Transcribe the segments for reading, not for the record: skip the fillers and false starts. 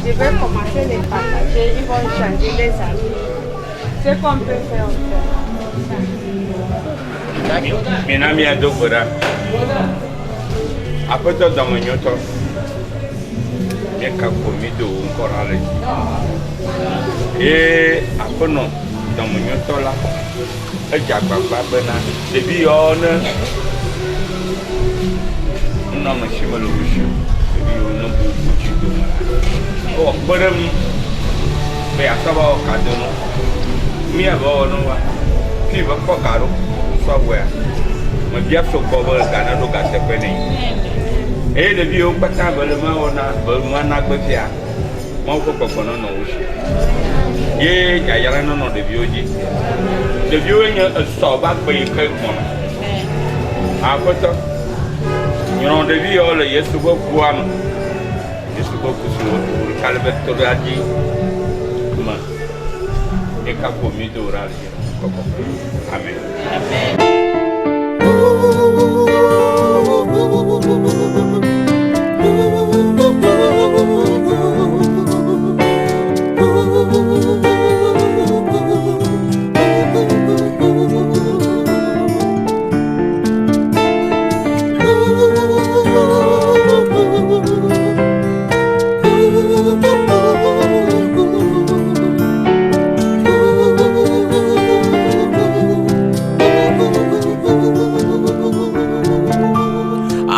Je vais commencer les partager, ils vont changer les amis. Ce qu'on peut faire ensemble. Minami adokora. Apoto damanyoto. Eka komido nkorale. Apono damanyoto la. Eja gbagba bena. Debi ona. Nna mashimalo wishu. Debi ona bu chido. Oh, but me asaba kadono. Me aba no wa. People ko karo somewhere. Me bia so ko ba Ghana no ga te pe ni. De bi o pata ba le ma ona ba mu na gbe fia. Mo ko ko no no wo shi. Ye ya ya no de bi oji. De bi o nya so ba gbe ke mo. Akoto. You de bi o le yesu go buano. Yesu go kusu Calvetto Raggi, ma e capo mi dura. Amen. Amen.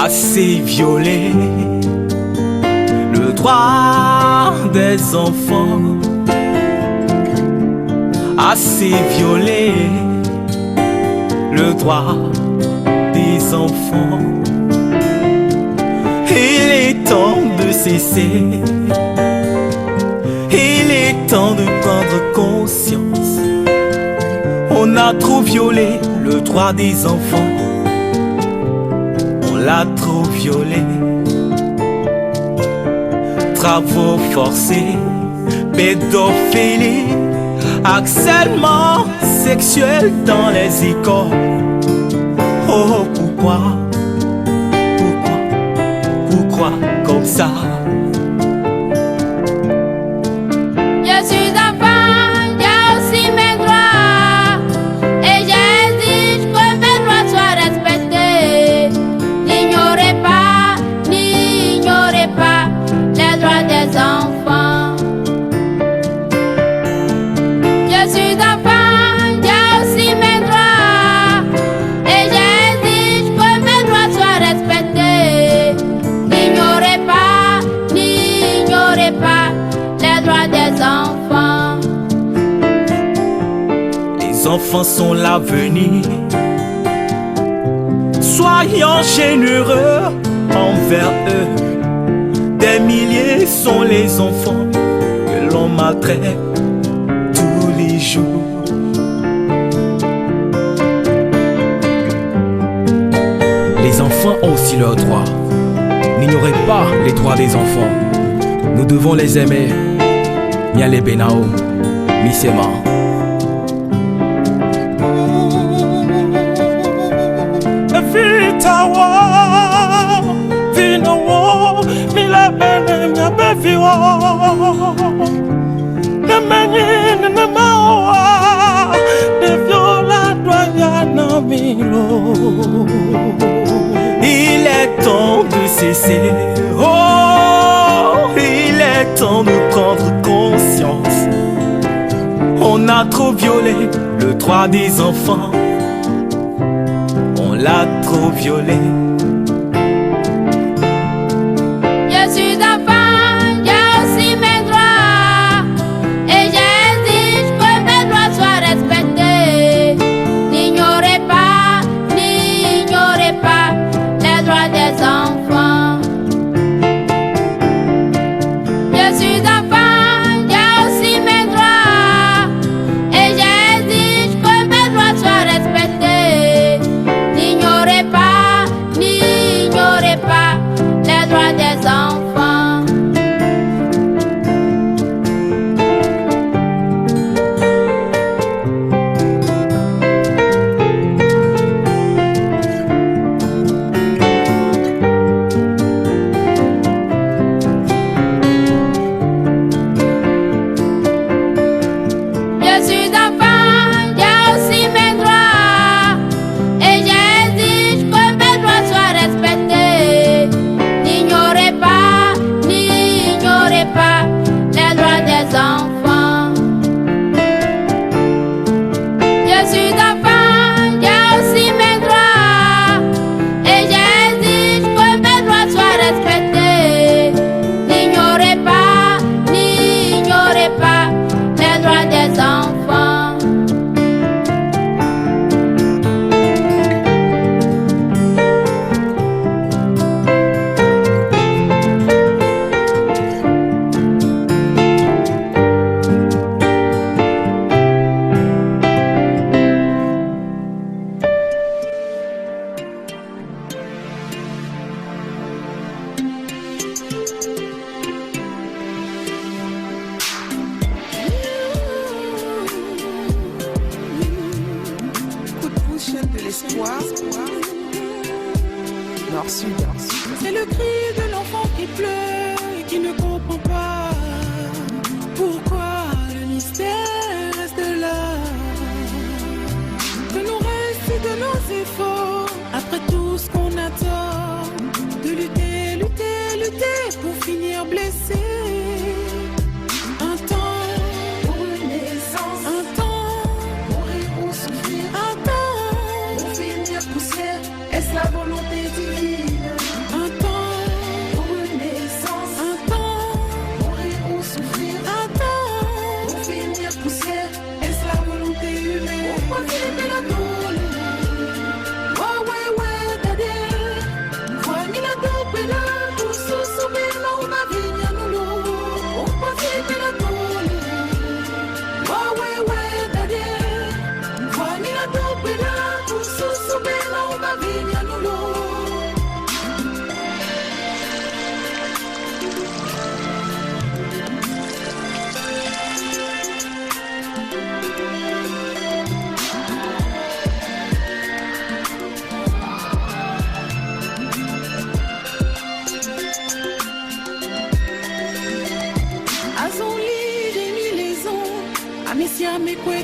Assez violer le droit des enfants, assez violer le droit des enfants. Il est temps de cesser, il est temps de prendre conscience. On a trop violé le droit des enfants. L'a trop violé. Travaux forcés, pédophilie, harcèlement sexuel dans les écoles. Oh, pourquoi comme ça? Les enfants sont l'avenir. Soyons généreux envers eux. Des milliers sont les enfants que l'on maltraite tous les jours. Les enfants ont aussi leurs droits. N'ignorez pas les droits des enfants. Nous devons les aimer. Nyale Benao, Misema. Vitawa. il est temps de cesser. Oh, il est temps de prendre conscience. On a trop violé le droit des enfants. On l'a trop violé. Je suis enfant, j'ai aussi mes droits. Et j'exige que mes droits soient respectés. N'ignorez pas les droits des enfants. Je suis enfant, j'ai aussi mes droits. Et j'exige que mes droits soient respectés. N'ignorez pas les droits des enfants. Je suis enfant, j'ai aussi mes droits. Et j'exige que mes droits soient respectés. N'ignorez pas les droits des enfants. Je suis enfant, j'ai aussi mes droits. Et j'exige que mes droits soient respectés. N'ignorez pas les droits des enfants. Coup de pouce, chaîne de l'espoir. Nord-Sud. C'est le cri de l'enfant qui pleure et qui ne comprend pas pourquoi le mystère reste là. Que nous reste de nos efforts, après tout ce qu'on attend, de lutter pour finir blessé. Un temps pour une naissance, un temps mourir ou souffrir, un temps pour finir poussière. Est-ce la volonté divine? Un temps pour une naissance, un temps mourir ou souffrir, un temps pour finir poussière. Est-ce la volonté humaine? Pourquoi filmer la douleur? Ouais, dadé. Voici la douleur, là, pour se soumettre là où ma vie vient nous l'eau. Pourquoi filmer la douleur? Ouais, dadé. Voici la douleur, là, pour se soumettre là où ma vie vient nous l'eau.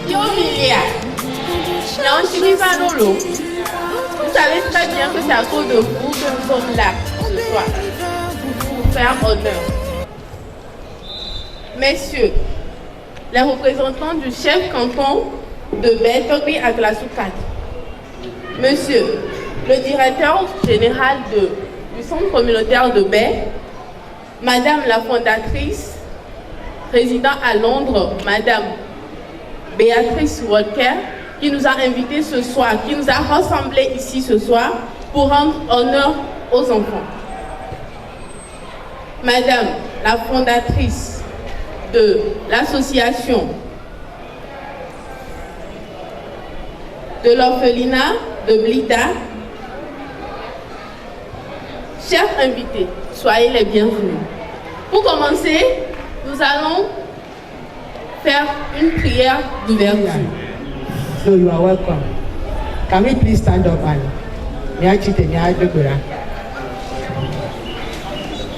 Yo, Milia, non, je ne suis pas dans l'eau. Vous savez très bien que c'est à cause de vous que nous sommes là ce soir, pour vous faire honneur. Messieurs, les représentants du chef canton de Baie, Togbi Aglasoukat. Monsieur, le directeur général du centre communautaire de Baie, Madame la fondatrice, résidant à Londres, Madame Béatrice Walker, qui nous a invités ce soir, qui nous a rassemblés ici ce soir pour rendre honneur aux enfants. Madame la fondatrice de l'association de l'orphelinat de Blida, chers invités, soyez les bienvenus. Pour commencer, nous allons faire une prière d'ouverture. So you are welcome. Can we please stand up and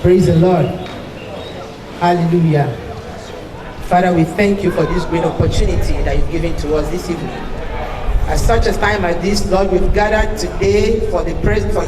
praise the Lord. Hallelujah. Father, we thank you for this great opportunity that you've given to us this evening. At such a time as this, Lord, we've gathered today for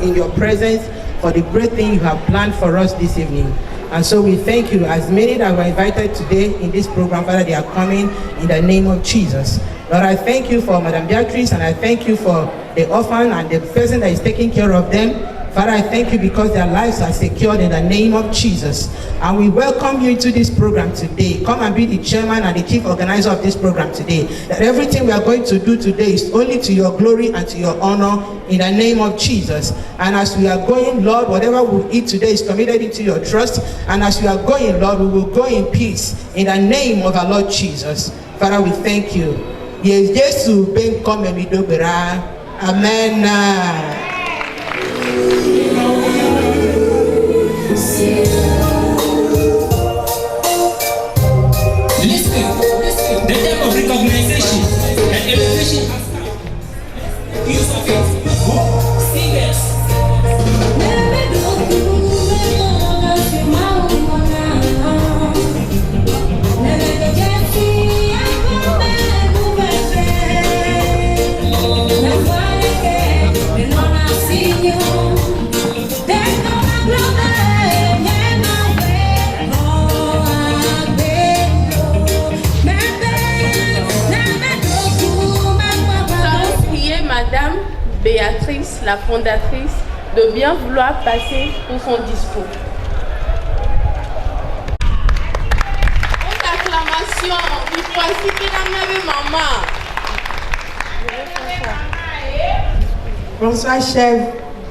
in your presence, for the great thing you have planned for us this evening. And so we thank you. As many that were invited today in this program, Father, they are coming in the name of Jesus. Lord, I thank you for Madam Beatrice, and I thank you for the orphan and the person that is taking care of them. Father, I thank you because their lives are secured in the name of Jesus. And we welcome you into this program today. Come and be the chairman and the chief organizer of this program today. That everything we are going to do today is only to your glory and to your honor in the name of Jesus. And as we are going, Lord, whatever we eat today is committed into your trust. And as we are going, Lord, we will go in peace in the name of our Lord Jesus. Father, we thank you. Yes, Jesus, ben come and bera. Amen. Listen, the time of recognition and elevation has come. Use of it. Singers. Béatrice, la fondatrice, de bien vouloir passer pour son discours. Une acclamation, il faut citer la même maman. Bonsoir chef,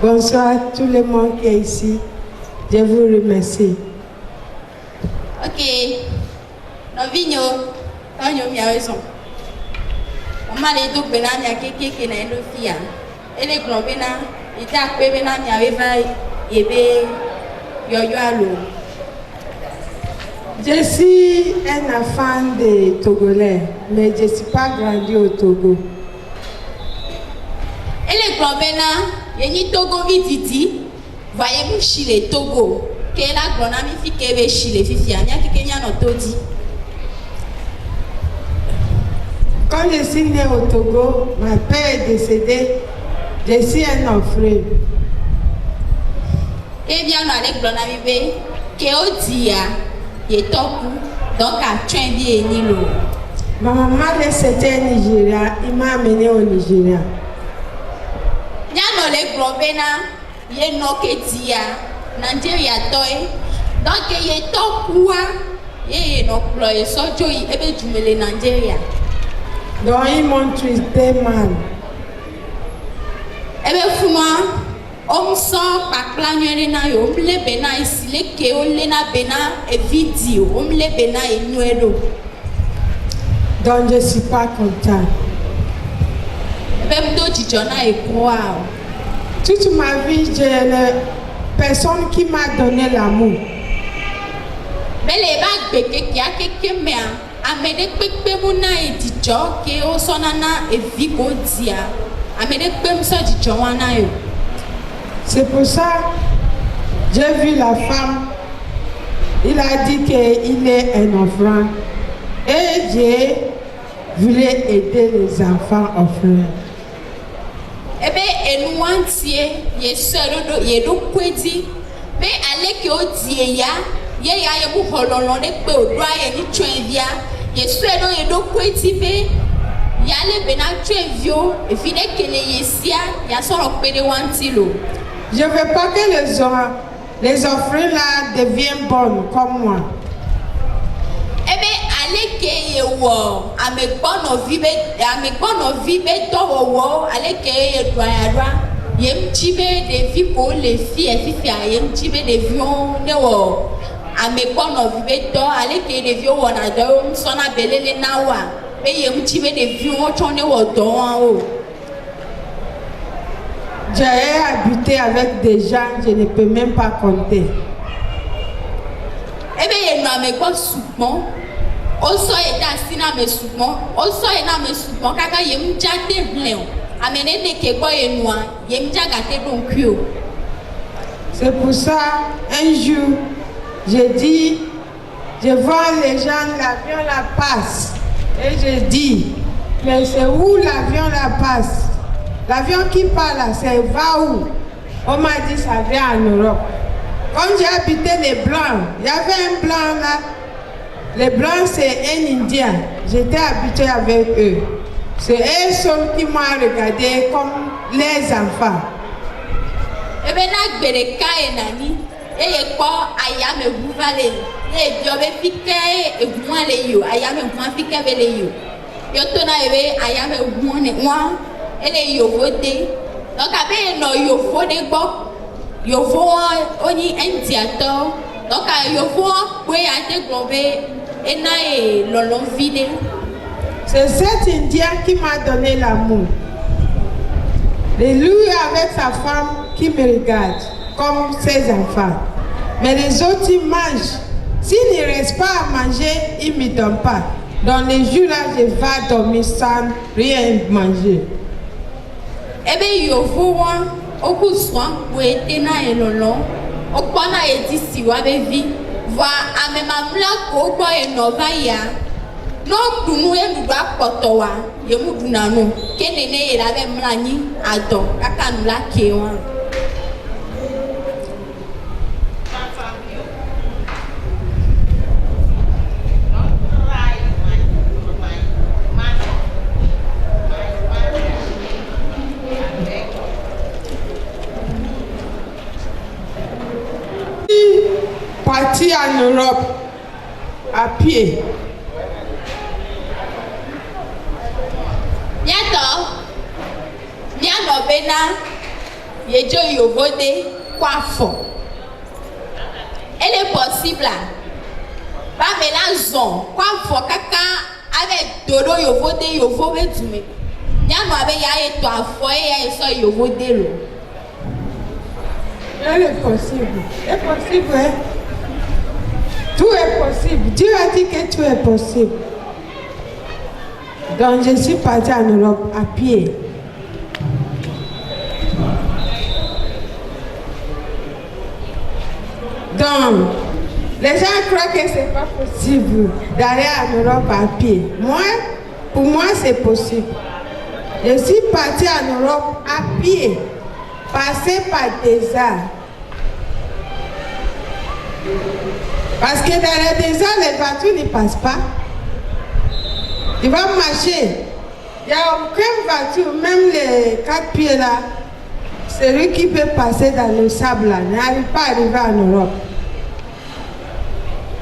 bonsoir tout le monde qui est ici. Je vous remercie. Ok, Novinho, Tanyo mi a raison. On m'a dit que Bena mi a kéké na endo fia. Et les grands Bena, il t'a appelé Bena mi a réveillé, yébé, yo allo. Je suis un enfant de Togolais, mais je ne suis pas grandi au Togo. Et les grands Bena, yéni Togo vititi, voyez-vous Chile Togo, que la grande amie fi kebe Chile fifia, mi a kéké mi a notodi. Quand je suis né au Togo, mon père est décédé, je suis un orphelin. Et bien, on a les grands amis, que au dia, il est toku, donc à train bien nilo. Ma maman c'était au Nigeria, il m'a amené au Nigeria. Nyano les grands bena, il est no que dia, Nigeria toy, donc il est toku, il est no ploy, sojo il est jumele Nigeria. Donc ils m'ont traité mal. Eh bien, fuma, on sort par planuer na yo, on le bena ici, le ke on le na bena et vidéo, on le bena et nuedo. Donc je ne suis pas content. Eh bien, m'do chichona et quoi? Toute ma vie, j'ai la personne qui m'a donné l'amour. Mais les bagues qui a quelqu'un mais amène pépé mona et dicho que o sonana et vigo dia amène pépé ça dicho wana yo. C'est pour ça j'ai vu la femme, il a dit qu'il est un enfant et j'ai voulu aider les enfants orphelins. Eh bien, et nous entiers, il est seul, il est donc petit, mais allez que au dia ya mu hololo ne pe odwa ya ni twenvia ye suedo ye do kwetibe ya le bena twenvio e fine kele yesia ya soro pede wantilo. Je veux pas que les orphelins là deviennent bonnes comme moi. Eh bien, allez que ye wo amegbono vibe to wo allez que ye doa yem tibe de vie pour les filles fifia yem tibe de vion ne wo amegbono vibe to allez que de vion wona do sona belele nawa be yem tibe de vion chone wo do o. J'ai habité avec des gens, je ne peux même pas compter. Eh bien, il y a un soupçon. Also, il y a un soupçon. Also, il y a un soupçon. Quand il y a un jardin blanc, amener des kébois noirs, il y a un jardin donc. C'est pour ça, un jour, j'ai dit, je vois les gens, l'avion la passe. Et je dis, Mais c'est où l'avion là passe? L'avion qui part là, c'est va où? On m'a dit ça vient en Europe. Quand j'ai habité les Blancs, il y avait un Blanc là. Les Blancs, c'est un Indien. J'étais habitué avec eux. C'est eux seuls qui m'ont regardé comme les enfants. Et bien, là, je vais nani. Et quoi, ayame bouvale. Et je vais piquer et moi les yo. Ayame moi piquer avec les yo. Yo tona ebe ayame moi et les yo voté. Donc avec no yo voté bon. Yo voit oni un théâtre. Donc yo voit pour aller glober et na lolon vide. C'est cet Indien qui m'a donné l'amour. Les lui avec sa femme qui me regarde comme ses enfants. Mais les autres, ils mangent. S'ils ne restent pas à manger, ils ne me donnent pas. Dans les jours là, je vais dormir sans rien manger. Eh bien, il faut au coup soin pour être dans le long. Au point où il dit si vous avez vu, voir à même à au point où il y a. Non, nous nous doit porter. Il y a beaucoup de nous. Quel est il avait mlani à don. À quand nous la qui Parti en Europe à pied. Bientôt, bena, yejo yovode quoi fond. Elle est possible là. Pas mélangeons quoi fond kaka avec dodo yovode yovode dume. Bientôt avec ya et toi fond et ya so yovode lo. Elle est possible. C'est possible, hein? Tout est possible. Dieu a dit que tout est possible. Donc je suis partie en Europe à pied. Donc, les gens croient que ce n'est pas possible d'aller en Europe à pied. Pour moi, c'est possible. Je suis partie en Europe à pied, passer par des arts. Parce que dans le désert, les voitures ne passent pas. Il va marcher. Il n'y a aucune voiture, même les 4 pieds là. Celui qui peut passer dans le sable là n'arrive pas à arriver en Europe.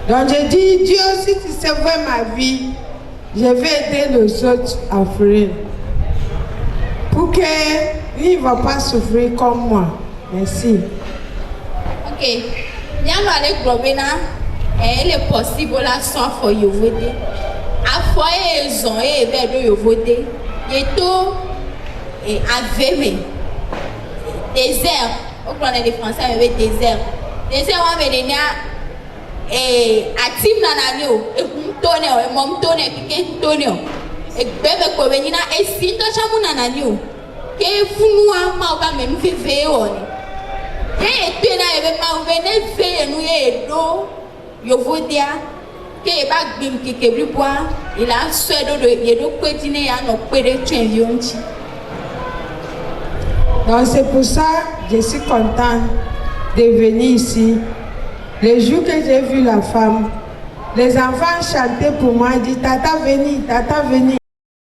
Donc je dis, Dieu, si tu sauves ma vie, je vais aider les autres à offrir. Pour qu'ils ne vont pas souffrir comme moi. Merci. Ok. Bien aller globena, elle est possible la soif pour you voter. À foyer ils ont et vers you voter. Et tout et avec désert. Au plan des Français avec désert. Désert on avait des et active nananio et tonio et mon tonio et tonio et bébé ko venina et si to chamu nananio que funua ma ba me nous fait on. Et puis là, il va faire nous et l'eau, il faut dire que il va bien qu'il plus boire, il a souhait de continuer à nous pérer champion. Donc c'est pour ça que je suis contente de venir ici. Le jour que j'ai vu la femme, les enfants chantaient pour moi, ils disent Tata, venez, Tata, venez.